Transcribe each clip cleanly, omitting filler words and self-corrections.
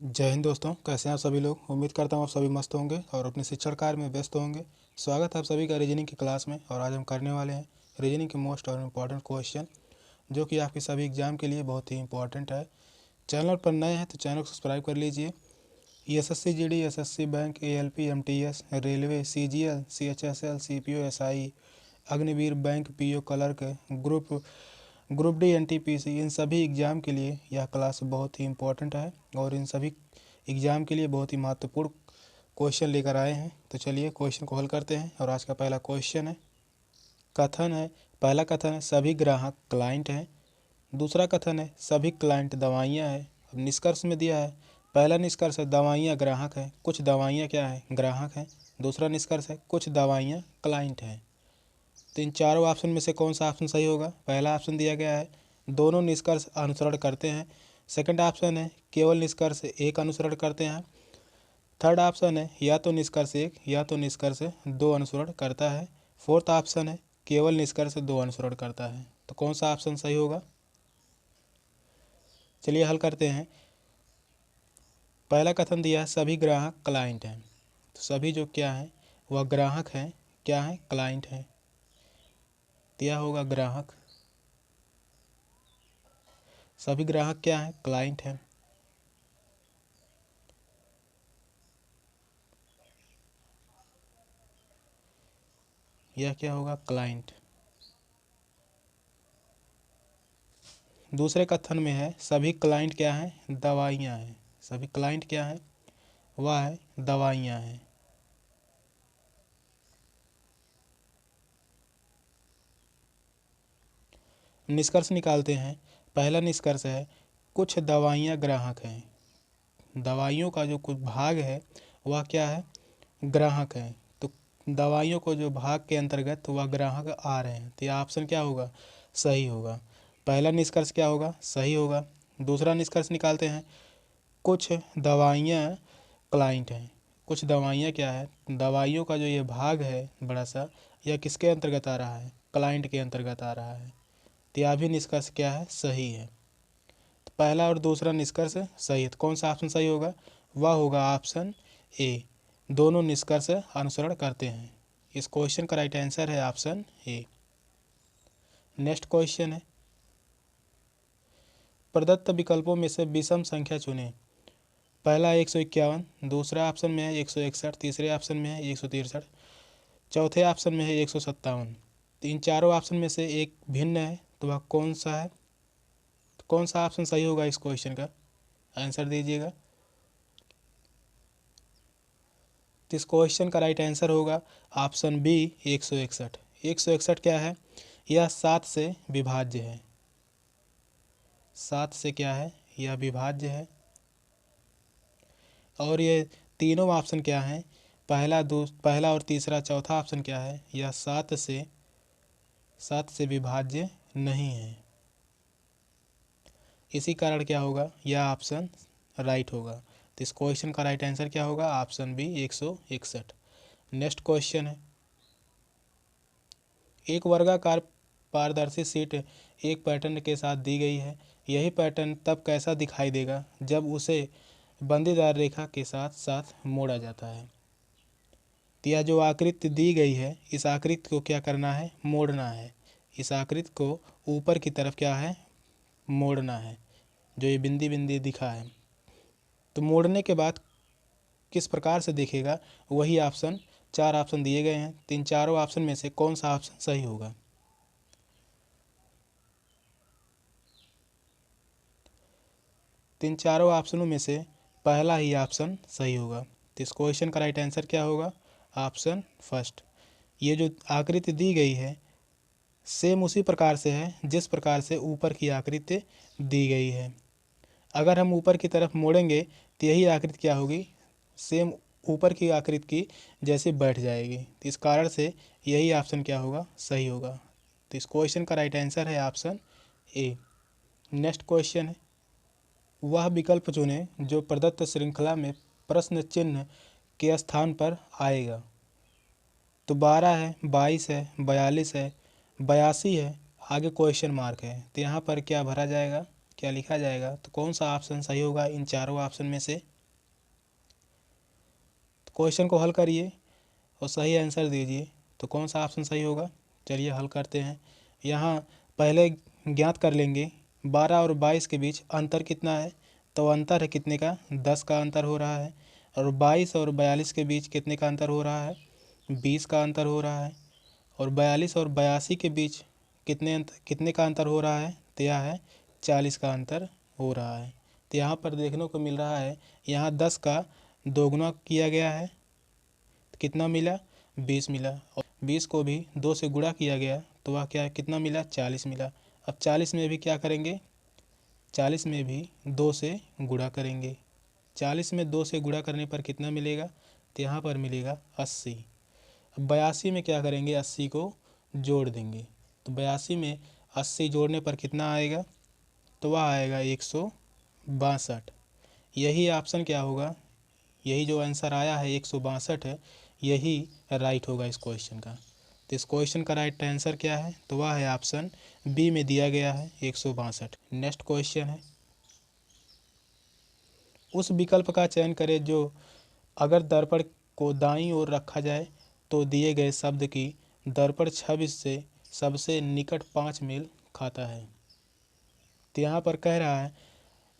जय हिंद दोस्तों, कैसे हैं आप सभी लोग। उम्मीद करता हूँ आप सभी मस्त होंगे और अपने शिक्षण कार्य में व्यस्त होंगे। स्वागत है आप सभी का रीजनिंग की क्लास में। और आज हम करने वाले हैं रीजनिंग के मोस्ट और इम्पॉर्टेंट क्वेश्चन, जो कि आपके सभी एग्जाम के लिए बहुत ही इंपॉर्टेंट है। चैनल पर नए हैं तो चैनल को सब्सक्राइब कर लीजिए। SSC GD, SSC bank, ALP, MTS, railway, CGL, CHSL, CPO, SI, Agniveer bank, PO clerk, group D, NTPC, इन सभी एग्ज़ाम के लिए यह क्लास बहुत ही इम्पोर्टेंट है और इन सभी एग्ज़ाम के लिए बहुत ही महत्वपूर्ण क्वेश्चन लेकर आए हैं। तो चलिए क्वेश्चन को हल करते हैं। और आज का पहला क्वेश्चन है, कथन है। पहला कथन है सभी ग्राहक क्लाइंट हैं। दूसरा कथन है सभी क्लाइंट दवाइयाँ हैं। अब निष्कर्ष में दिया है, पहला निष्कर्ष है दवाइयाँ ग्राहक हैं, कुछ दवाइयाँ क्या है, ग्राहक हैं। दूसरा निष्कर्ष है कुछ दवाइयाँ क्लाइंट हैं। तो इन चारों ऑप्शन में से कौन सा ऑप्शन सही होगा। पहला ऑप्शन दिया गया है दोनों निष्कर्ष अनुसरण करते हैं। सेकंड ऑप्शन है केवल निष्कर्ष एक अनुसरण करते हैं। थर्ड ऑप्शन है या तो निष्कर्ष एक या तो निष्कर्ष दो अनुसरण करता है। फोर्थ ऑप्शन है केवल निष्कर्ष दो अनुसरण करता है। तो कौन सा ऑप्शन सही होगा, चलिए हल करते हैं। पहला कथन दिया है सभी ग्राहक क्लाइंट हैं, तो सभी जो क्या है वह ग्राहक हैं, क्या है, क्लाइंट हैं। दिया होगा ग्राहक, सभी ग्राहक क्या है, क्लाइंट हैं। यह क्या होगा, क्लाइंट। दूसरे कथन में है सभी क्लाइंट क्या है, दवाइयाँ हैं। सभी क्लाइंट क्या है, वह है दवाइयाँ हैं। निष्कर्ष निकालते हैं। पहला निष्कर्ष है कुछ दवाइयाँ ग्राहक हैं। दवाइयों का जो कुछ भाग है वह क्या है, ग्राहक है। तो दवाइयों को जो भाग के अंतर्गत वह ग्राहक आ रहे हैं, तो यह ऑप्शन क्या होगा, सही होगा। पहला निष्कर्ष क्या होगा, सही होगा। दूसरा निष्कर्ष निकालते हैं कुछ दवाइयाँ क्लाइंट हैं। कुछ दवाइयाँ क्या है, दवाइयों का जो ये भाग है बड़ा सा, यह किसके अंतर्गत आ रहा है, क्लाइंट के अंतर्गत आ रहा है। तो यह भी निष्कर्ष क्या है, सही है। तो पहला और दूसरा निष्कर्ष सही है। तो कौन सा ऑप्शन सही होगा, वह होगा ऑप्शन ए, दोनों निष्कर्ष अनुसरण करते हैं। इस क्वेश्चन का राइट आंसर है ऑप्शन ए। नेक्स्ट क्वेश्चन है, प्रदत्त विकल्पों में से विषम संख्या चुनें। पहला है 151, दूसरा ऑप्शन में है 161, तीसरे ऑप्शन में है 163, चौथे ऑप्शन में है 157। इन चारों ऑप्शन में से एक भिन्न है, तो वह कौन सा है। तो कौन सा ऑप्शन सही होगा, इस क्वेश्चन का आंसर दीजिएगा। तो इस क्वेश्चन का राइट आंसर होगा ऑप्शन बी, 161। 161 क्या है, यह 7 से विभाज्य है। 7 से क्या है, यह विभाज्य है। और ये तीनों ऑप्शन क्या हैं, पहला और तीसरा चौथा ऑप्शन क्या है, यह 7 से विभाज्य नहीं है। इसी कारण क्या होगा, यह ऑप्शन राइट होगा। तो इस क्वेश्चन का राइट आंसर क्या होगा, ऑप्शन बी, 161। नेक्स्ट क्वेश्चन है, एक वर्गाकार पारदर्शी शीट एक पैटर्न के साथ दी गई है। यही पैटर्न तब कैसा दिखाई देगा जब उसे बंदीदार रेखा के साथ साथ मोड़ा जाता है। तो यह जो आकृति दी गई है, इस आकृति को क्या करना है, मोड़ना है। इस आकृति को ऊपर की तरफ क्या है, मोड़ना है, जो ये बिंदी बिंदी दिखा है। तो मोड़ने के बाद किस प्रकार से दिखेगा, वही ऑप्शन, चार ऑप्शन दिए गए हैं। तीन चारों ऑप्शन में से कौन सा ऑप्शन सही होगा। तीन चारों ऑप्शनों में से पहला ही ऑप्शन सही होगा। तो इस क्वेश्चन का राइट आंसर क्या होगा, ऑप्शन फर्स्ट। ये जो आकृति दी गई है सेम उसी प्रकार से है जिस प्रकार से ऊपर की आकृति दी गई है। अगर हम ऊपर की तरफ मोड़ेंगे तो यही आकृति क्या होगी, सेम ऊपर की आकृति की जैसे बैठ जाएगी। तो इस कारण से यही ऑप्शन क्या होगा, सही होगा। तो इस क्वेश्चन का राइट आंसर है ऑप्शन ए। नेक्स्ट क्वेश्चन है, वह विकल्प चुनें जो प्रदत्त श्रृंखला में प्रश्न चिन्ह के स्थान पर आएगा। तो 12 है, 22 है, 42 है, 82 है, आगे क्वेश्चन मार्क है। तो यहाँ पर क्या भरा जाएगा, क्या लिखा जाएगा? तो कौन सा ऑप्शन सही होगा इन चारों ऑप्शन में से? तो क्वेश्चन को हल करिए और सही आंसर दीजिए। तो कौन सा ऑप्शन सही होगा? चलिए हल करते हैं। यहाँ पहले ज्ञात कर लेंगे 12 और 22 के बीच अंतर कितना है। तो अंतर है कितने का? 10 का अंतर हो रहा है। और 22 और 42 के बीच कितने का अंतर हो रहा है? 20 का अंतर हो रहा है। और 42 और 82 के बीच कितने का अंतर हो रहा है? तो यह है 40 का अंतर हो रहा है। तो यहाँ पर देखने को मिल रहा है, यहाँ 10 का दोगुना किया गया है। तो कितना मिला? 20 मिला। और 20 को भी 2 से गुणा किया गया तो वह क्या कितना मिला? 40 मिला। अब 40 में भी क्या करेंगे? 40 में भी 2 से गुणा करेंगे। 40 में 2 से गुणा करने पर कितना मिलेगा? तो यहाँ पर मिलेगा 80। अब 82 में क्या करेंगे? 80 को जोड़ देंगे। तो 82 में 80 जोड़ने पर कितना आएगा? तो वह आएगा 162। यही ऑप्शन क्या होगा? यही जो आंसर आया है 162 है, यही राइट होगा इस क्वेश्चन का। तो इस क्वेश्चन का राइट आंसर क्या है? तो वह है ऑप्शन बी में दिया गया है 162। नेक्स्ट क्वेश्चन है, उस विकल्प का चयन करें जो अगर दर्पण को दाईं ओर रखा जाए तो दिए गए शब्द की दर्पण छवि से सबसे निकट 5 मेल खाता है। तो यहाँ पर कह रहा है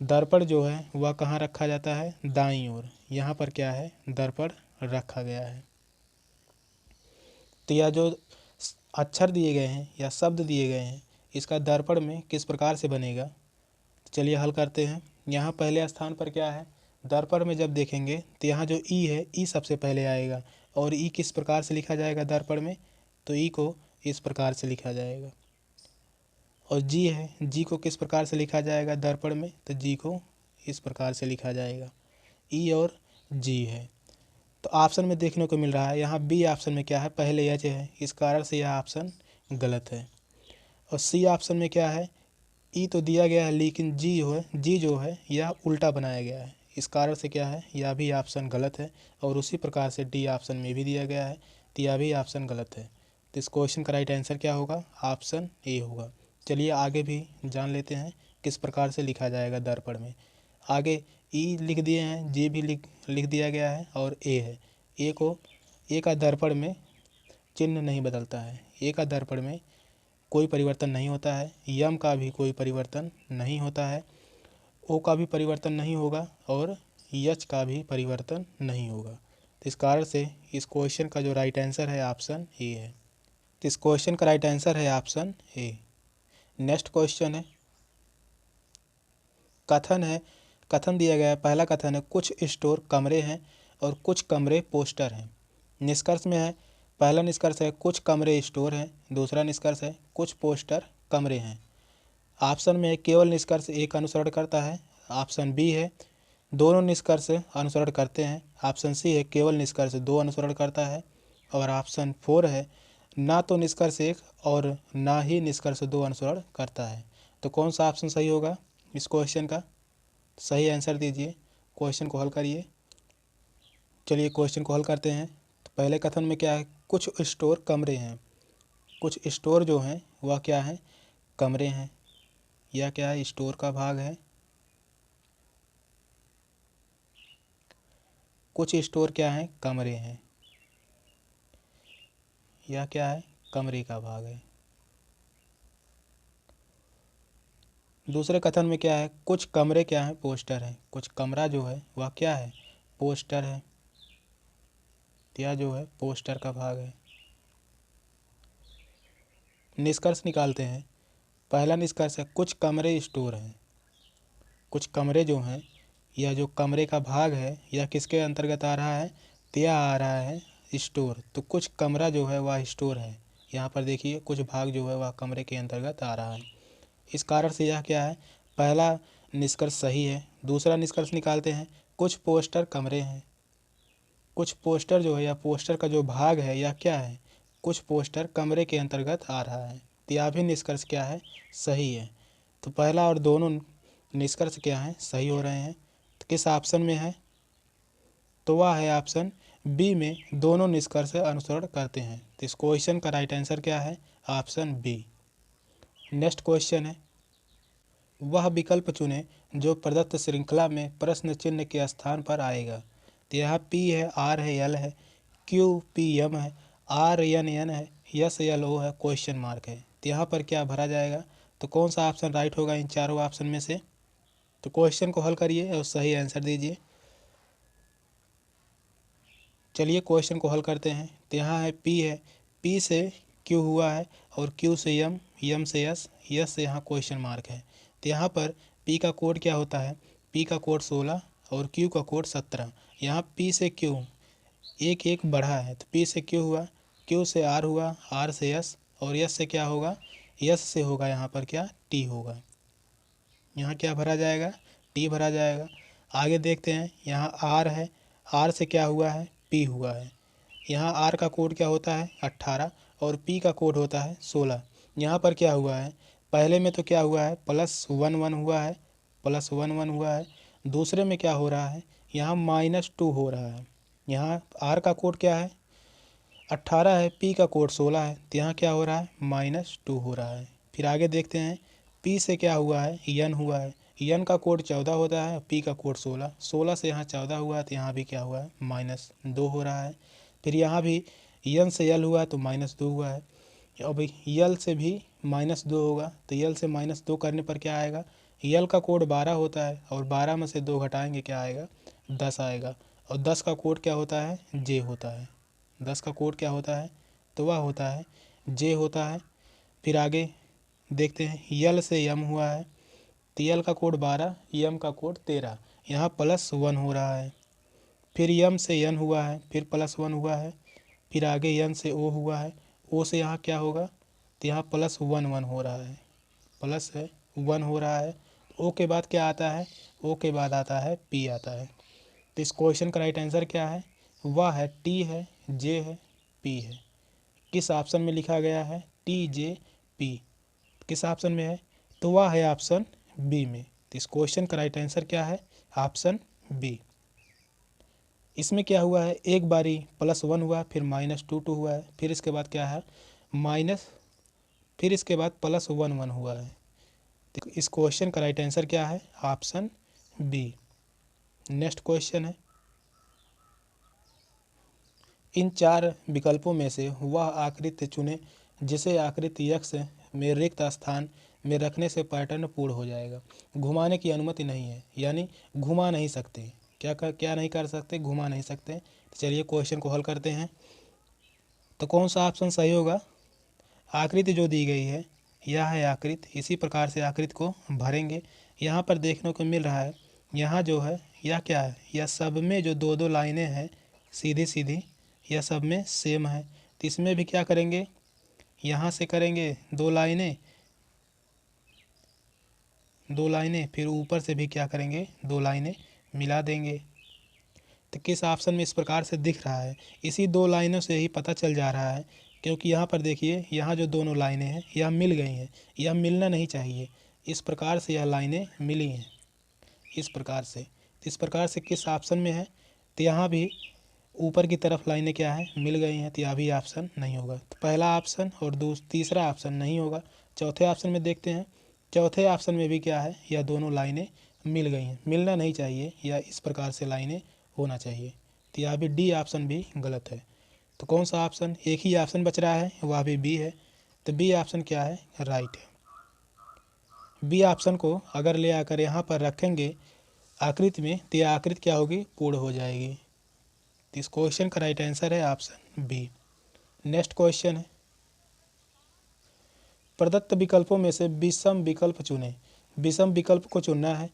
दर्पण जो है वह कहाँ रखा जाता है? दाईं ओर। यहाँ पर क्या है? दर्पण रखा गया है। तो यह जो अक्षर दिए गए हैं या शब्द दिए गए हैं, इसका दर्पण में किस प्रकार से बनेगा? तो चलिए हल करते हैं। यहाँ पहले स्थान पर क्या है? दर्पण में जब देखेंगे तो यहाँ जो ई है, ई सबसे पहले आएगा। और ई किस प्रकार से लिखा जाएगा दर्पण में? तो ई को इस प्रकार से लिखा जाएगा। और जी है, जी को किस प्रकार से लिखा जाएगा दर्पण में? तो जी को इस प्रकार से लिखा जाएगा। ई और जी है। तो ऑप्शन में देखने को मिल रहा है यहाँ बी ऑप्शन में क्या है? पहले एच है, इस कारण से यह ऑप्शन गलत है। और सी ऑप्शन में क्या है? ई तो दिया गया है लेकिन जी जो है यह उल्टा बनाया गया है, इस कारण से क्या है? यह भी ऑप्शन गलत है। और उसी प्रकार से डी ऑप्शन में भी दिया गया है, तो यह भी ऑप्शन गलत है। तो इस क्वेश्चन का राइट आंसर क्या होगा? ऑप्शन ए होगा। चलिए आगे भी जान लेते हैं किस प्रकार से लिखा जाएगा दर्पण में। आगे ई लिख दिए हैं, जी भी लिख दिया गया है और ए है। ए का दर्पण में चिन्ह नहीं बदलता है। ए का दर्पण में कोई परिवर्तन नहीं होता है। यम का भी कोई परिवर्तन नहीं होता है। ओ का भी परिवर्तन नहीं होगा और यच का भी परिवर्तन नहीं होगा। तो इस कारण से इस क्वेश्चन का जो राइट आंसर है ऑप्शन ए है। तो इस क्वेश्चन का राइट आंसर है ऑप्शन ए। नेक्स्ट क्वेश्चन है, कथन दिया गया है। पहला कथन है कुछ स्टोर कमरे हैं और कुछ कमरे पोस्टर हैं। निष्कर्ष में है, पहला निष्कर्ष है कुछ कमरे स्टोर हैं, दूसरा निष्कर्ष है कुछ पोस्टर कमरे हैं। ऑप्शन में केवल निष्कर्ष एक अनुसरण करता है। ऑप्शन बी है दोनों निष्कर्ष अनुसरण करते हैं। ऑप्शन सी है केवल निष्कर्ष दो अनुसरण करता है। और ऑप्शन 4 है ना तो निष्कर्ष एक और ना ही निष्कर्ष दो अनुसरण करता है। तो कौन सा ऑप्शन सही होगा इस क्वेश्चन का? सही आंसर दीजिए, क्वेश्चन को हल करिए। चलिए क्वेश्चन को हल करते हैं। तो पहले कथन में क्या है? कुछ स्टोर कमरे हैं। कुछ स्टोर जो हैं वह क्या है? कमरे हैं। यह क्या है? स्टोर का भाग है। कुछ स्टोर क्या है? कमरे हैं। यह क्या है? कमरे का भाग है। दूसरे कथन में क्या है? कुछ कमरे क्या है? पोस्टर है। कुछ कमरा जो है वह क्या है? पोस्टर है। यह जो है पोस्टर का भाग है। निष्कर्ष निकालते हैं। पहला निष्कर्ष है कुछ कमरे स्टोर हैं। कुछ कमरे जो हैं, यह जो कमरे का भाग है यह किसके अंतर्गत आ रहा है? तो यह आ रहा है स्टोर। तो कुछ कमरा जो है वह स्टोर है। यहाँ पर देखिए कुछ भाग जो है वह कमरे के अंतर्गत आ रहा है। इस कारण से यह क्या है? पहला निष्कर्ष सही है। दूसरा निष्कर्ष निकालते हैं कुछ पोस्टर कमरे हैं। कुछ पोस्टर जो है या पोस्टर का जो भाग है यह क्या है? कुछ पोस्टर कमरे के अंतर्गत आ रहा है। तो यह भी निष्कर्ष क्या है? सही है। तो पहला और दोनों निष्कर्ष क्या हैं? सही हो रहे हैं। तो किस ऑप्शन में है? तो वह है ऑप्शन बी में दोनों निष्कर्ष अनुसरण करते हैं। तो इस क्वेश्चन का राइट आंसर क्या है? Option B. नेक्स्ट क्वेश्चन है, वह विकल्प चुनें जो प्रदत्त श्रृंखला में प्रश्न चिन्ह के स्थान पर आएगा। तो यहाँ P है, R है, L है, Q P M है, R N N है, S L O है, क्वेश्चन मार्क है। तो यहाँ पर क्या भरा जाएगा? तो कौन सा ऑप्शन राइट होगा इन चारों ऑप्शन में से? तो क्वेश्चन को हल करिए और सही आंसर दीजिए। चलिए क्वेश्चन को हल करते हैं। तो यहाँ है P है, P से Q हुआ है और Q से M, M से S, S से यहाँ क्वेश्चन मार्क है। तो यहाँ पर P का कोड क्या होता है? P का कोड 16 और Q का कोड 17। यहाँ P से Q एक एक बढ़ा है, तो P से Q हुआ, Q से R हुआ, R से S और S से क्या होगा? S से होगा यहाँ पर क्या? T होगा। यहाँ क्या भरा जाएगा? T भरा जाएगा। आगे देखते हैं, यहाँ R है, R से क्या हुआ है? P हुआ है। यहाँ R का कोड क्या होता है? 18 और P का कोड होता है 16। यहाँ पर क्या हुआ है? पहले में तो क्या हुआ है? +1 1 हुआ है, +1 1 हुआ है। दूसरे में क्या हो रहा है? यहाँ -2 हो रहा है। यहाँ R का कोड क्या है? 18 है, P का कोड 16 है, तो यहाँ क्या हो रहा है? -2 हो रहा है। फिर आगे देखते हैं, P से क्या हुआ है? N हुआ है, N का कोड 14 होता है, P का कोड 16, 16 से यहाँ 14 हुआ है, तो यहाँ भी क्या हुआ है? -2 हो रहा है। फिर यहाँ भी N से L हुआ है तो -2 हुआ है। अब L से भी -2 होगा, तो L से -2 करने पर क्या आएगा? L का कोड 12 होता है और 12 में से 2 घटाएंगे क्या आएगा? 10 आएगा। और 10 का कोड क्या होता है? J होता है। 10 का कोड क्या होता है? तो वह होता है J होता है। फिर आगे देखते हैं, L से M हुआ है, तो L का कोड 12, M का कोड 13, यहाँ +1 हो रहा है। फिर M से N हुआ है, फिर +1 हुआ है। फिर आगे N से O हुआ है, O से यहाँ क्या होगा? तो यहाँ +1 1 हो रहा है, +1 हो रहा है। O के बाद क्या आता है? O के बाद आता है P आता है। तो इस क्वेश्चन का राइट आंसर क्या है? वह है T है, J है, P है। किस ऑप्शन में लिखा गया है? T J P किस ऑप्शन में है? तो वह है ऑप्शन बी में। तो इस क्वेश्चन का राइट आंसर क्या है? Option B. इसमें क्या हुआ है? एक बारी +1 हुआ, फिर -2 हुआ है, फिर इसके बाद क्या है? माइनस, फिर इसके बाद +1 1 हुआ है। तो इस क्वेश्चन का राइट आंसर क्या है? Option B. नेक्स्ट क्वेश्चन है, इन 4 विकल्पों में से वह आकृति चुनें जिसे आकृति X में रिक्त स्थान में रखने से पैटर्न पूर्ण हो जाएगा। घुमाने की अनुमति नहीं है, यानी घुमा नहीं सकते। क्या नहीं कर सकते? घुमा नहीं सकते। तो चलिए क्वेश्चन को हल करते हैं। तो कौन सा ऑप्शन सही होगा? आकृति जो दी गई है, यह है आकृति। इसी प्रकार से आकृति को भरेंगे। यहाँ पर देखने को मिल रहा है, यहाँ जो है यह क्या है? यह सब में जो 2 2 लाइनें हैं सीधी सीधी, यह सब में सेम है। तो इसमें भी क्या करेंगे? यहाँ से करेंगे 2 लाइनें, 2 लाइनें, फिर ऊपर से भी क्या करेंगे? 2 लाइनें मिला देंगे। तो किस ऑप्शन में इस प्रकार से दिख रहा है? इसी 2 लाइनों से ही पता चल जा रहा है, क्योंकि यहाँ पर देखिए, यहाँ जो दोनों लाइनें हैं यह मिल गई हैं। यह मिलना नहीं चाहिए, इस प्रकार से यह लाइनें मिली हैं, इस प्रकार से। तो इस प्रकार से किस ऑप्शन में है? तो यहाँ भी ऊपर की तरफ लाइनें क्या है? मिल गई हैं, तो यह भी ऑप्शन नहीं होगा। तो पहला ऑप्शन और तीसरा ऑप्शन नहीं होगा। चौथे ऑप्शन में देखते हैं, चौथे ऑप्शन में भी क्या है? यह दोनों लाइनें मिल गई हैं। मिलना नहीं चाहिए, या इस प्रकार से लाइनें होना चाहिए। तो यहाँ भी डी ऑप्शन भी गलत है। तो कौन सा ऑप्शन? एक ही ऑप्शन बच रहा है, वह भी बी है। तो बी ऑप्शन क्या है? राइट है। बी ऑप्शन को अगर ले आकर यहाँ पर रखेंगे आकृति में, तो यह आकृति क्या होगी? पूर्ण हो जाएगी। तो इस क्वेश्चन का राइट आंसर है ऑप्शन बी। नेक्स्ट क्वेश्चन है, प्रदत्त विकल्पों में से विषम विकल्प चुनें। विषम विकल्प को चुनना है।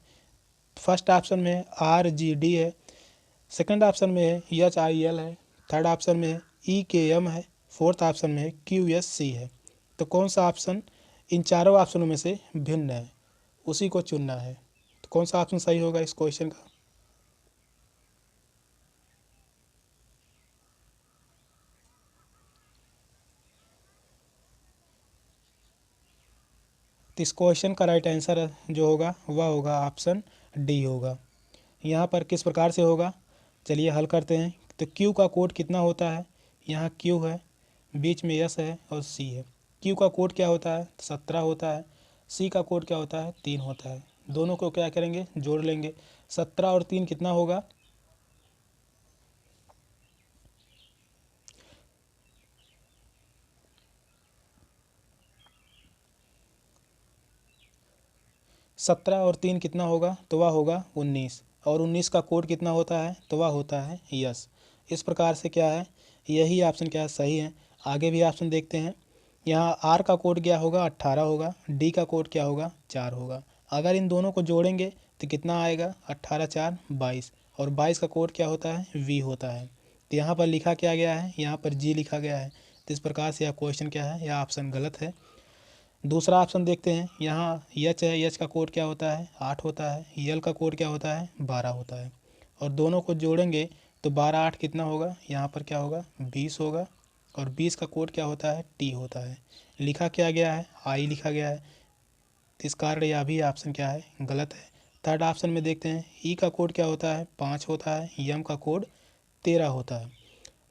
फर्स्ट ऑप्शन में है RGD है, सेकंड ऑप्शन में है HIL है, थर्ड ऑप्शन में है EKM है, फोर्थ ऑप्शन में है QSC है। तो कौन सा ऑप्शन इन चारों ऑप्शनों में से भिन्न है, उसी को चुनना है। तो कौन सा ऑप्शन सही होगा इस क्वेश्चन का? तो इस क्वेश्चन का राइट आंसर जो होगा वह होगा ऑप्शन डी होगा। यहाँ पर किस प्रकार से होगा? चलिए हल करते हैं। तो Q का कोड कितना होता है? यहाँ Q है, बीच में S है और C है। Q का कोड क्या होता है? 17 होता है। सी का कोड क्या होता है 3 होता है। दोनों को क्या करेंगे जोड़ लेंगे। 17 और 3 कितना होगा 17 और 3 कितना होगा तो वह होगा 19। और 19 का कोड कितना होता है तो वह होता है यस। इस प्रकार से क्या है यही ऑप्शन क्या है सही है। आगे भी ऑप्शन देखते हैं। यहाँ आर का कोड क्या होगा 18 होगा। डी का कोड क्या होगा 4 होगा। अगर इन दोनों को जोड़ेंगे तो कितना आएगा 18 4 22। और 22 का कोड क्या होता है वी होता है। तो यहाँ पर लिखा क्या गया है यहाँ पर जी लिखा गया है। तो इस प्रकार से यह क्वेश्चन क्या है यह ऑप्शन गलत है। दूसरा ऑप्शन देखते हैं। यहाँ एच है एच का कोड क्या होता है 8 होता है। यल का कोड क्या होता है 12 होता है। और दोनों को जोड़ेंगे तो 12 8 कितना होगा यहाँ पर क्या होगा 20 होगा। और 20 का कोड क्या होता है टी होता है। लिखा क्या गया है आई लिखा गया है। तो इस कारण यह भी ऑप्शन क्या है गलत है। थर्ड ऑप्शन में देखते हैं ई का कोड क्या होता है 5 होता है। यम का कोड 13 होता है।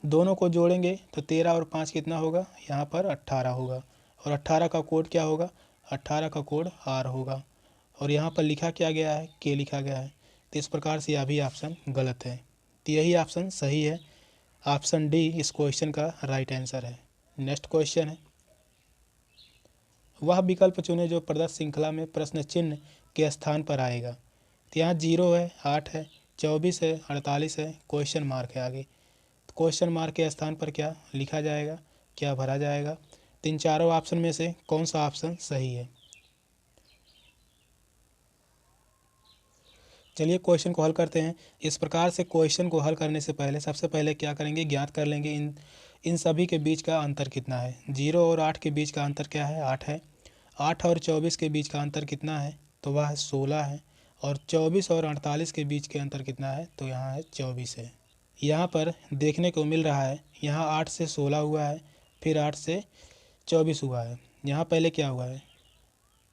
दोनों को जोड़ेंगे तो 13 और 5 कितना होगा यहाँ पर 18 होगा। और 18 का कोड क्या होगा 18 का कोड आर होगा। और यहाँ पर लिखा क्या गया है के लिखा गया है। तो इस प्रकार से यह भी ऑप्शन गलत है। तो यही ऑप्शन सही है। ऑप्शन डी इस क्वेश्चन का राइट आंसर है। नेक्स्ट क्वेश्चन है वह विकल्प चुने जो प्रदत्त श्रृंखला में प्रश्न चिन्ह के स्थान पर आएगा। तो यहाँ 0 है 8 है 24 है 48 है क्वेश्चन मार्क है आगे। क्वेश्चन मार्क के स्थान पर क्या लिखा जाएगा क्या भरा जाएगा। तो इन चारों ऑप्शन में से कौन सा ऑप्शन सही है। चलिए क्वेश्चन को हल करते हैं। इस प्रकार से क्वेश्चन को हल करने से पहले सबसे पहले क्या करेंगे ज्ञात कर लेंगे इन सभी के बीच का अंतर कितना है। 0 और 8 के बीच का अंतर क्या है 8 है। 8 और 24 के बीच का अंतर कितना है तो वह 16 है। और 24 और 48 के बीच के अंतर कितना है तो यहाँ है 24 है। यहाँ पर देखने को मिल रहा है यहाँ 8 से 16 हुआ है फिर 8 से 24 हुआ है। यहाँ पहले क्या हुआ है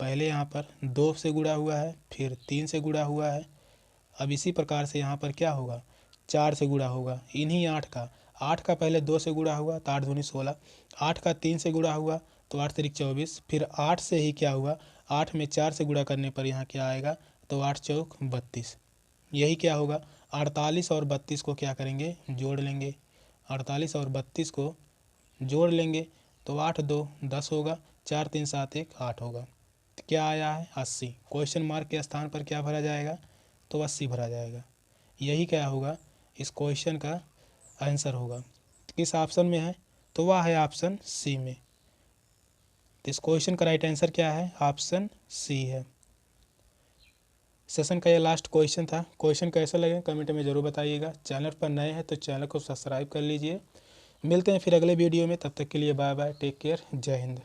पहले यहाँ पर 2 से गुणा हुआ है फिर 3 से गुणा हुआ है। अब इसी प्रकार से यहाँ पर क्या होगा 4 से गुणा होगा इन्हीं 8 का पहले 2 से गुणा हुआ तो 8 दूनी 16। 8 का 3 से गुणा हुआ तो 8 तिरिक 24। फिर 8 से ही क्या हुआ 8 में 4 से गुणा करने पर यहाँ क्या आएगा तो 8 चौक 32। यही क्या होगा 48 और 32 को क्या करेंगे जोड़ लेंगे। 48 और 32 को जोड़ लेंगे तो 8 2 10 होगा 4 3 7 1 8 होगा। तो क्या आया है 80। क्वेश्चन मार्क के स्थान पर क्या भरा जाएगा तो 80 भरा जाएगा। यही क्या होगा इस क्वेश्चन का आंसर होगा। किस ऑप्शन में है तो वह है ऑप्शन सी में। तो इस क्वेश्चन का राइट आंसर क्या है ऑप्शन सी है। सेशन का ये लास्ट क्वेश्चन था। क्वेश्चन कैसा लगे कमेंट में ज़रूर बताइएगा। चैनल पर नए हैं तो चैनल को सब्सक्राइब कर लीजिए। मिलते हैं फिर अगले वीडियो में। तब तक के लिए बाय बाय टेक केयर जय हिंद।